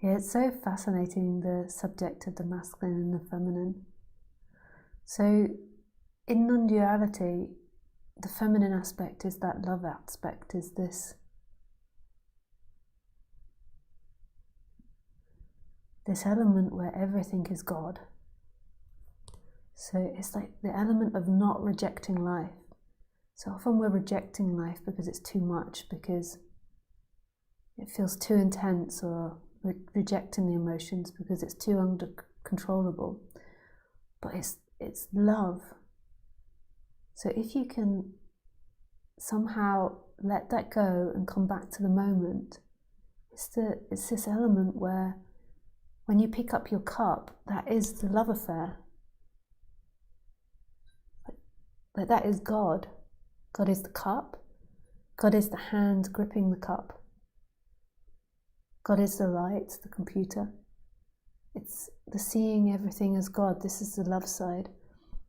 Yeah, it's so fascinating, the subject of the masculine and the feminine. So in non-duality, the feminine aspect is that love aspect, is this element where everything is God. So it's like the element of not rejecting life. So often we're rejecting life because it's too much, because it feels too intense, or rejecting the emotions because it's too uncontrollable. But it's love. So if you can somehow let that go and come back to the moment, it's this element where when you pick up your cup, that is the love affair. Like that is God. God is the cup. God is the hand gripping the cup. God is the light, the computer. It's the seeing everything as God. This is the love side.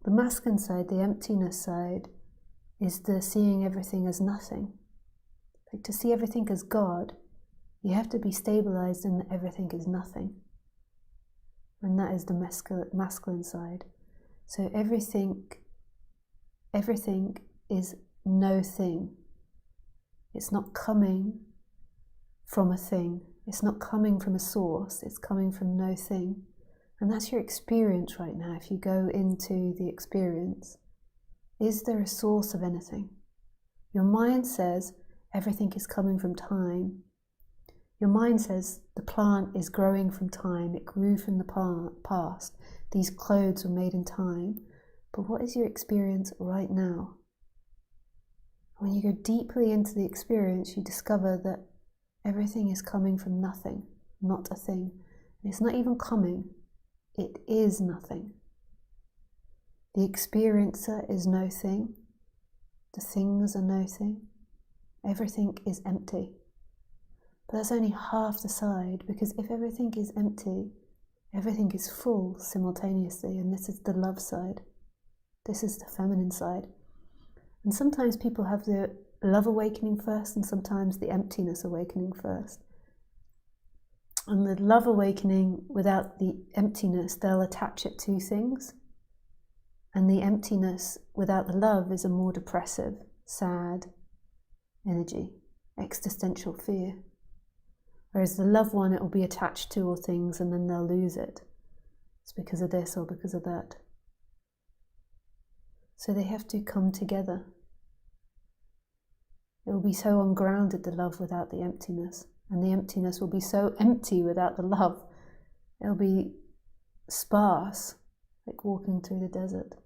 The masculine side, the emptiness side, is the seeing everything as nothing. Like to see everything as God, you have to be stabilized in that everything is nothing. And that is the masculine side. So everything is no thing. It's not coming from a thing. It's not coming from a source. It's coming from no thing. And that's your experience right now. If you go into the experience, is there a source of anything? Your mind says everything is coming from time. Your mind says the plant is growing from time. It grew from the past. These clothes were made in time. But what is your experience right now? When you go deeply into the experience, you discover that everything is coming from nothing, not a thing. And it's not even coming. It is nothing. The experiencer is no thing. The things are no thing. Everything is empty. But that's only half the side, because if everything is empty, everything is full simultaneously, and this is the love side. This is the feminine side. And sometimes people have the love awakening first, and sometimes the emptiness awakening first. And the love awakening without the emptiness, they'll attach it to things. And the emptiness without the love is a more depressive, sad energy, existential fear. Whereas the love one, it will be attached to all things and then they'll lose it. It's because of this or because of that. So they have to come together. It will be so ungrounded, the love without the emptiness. And the emptiness will be so empty without the love. It'll be sparse, like walking through the desert.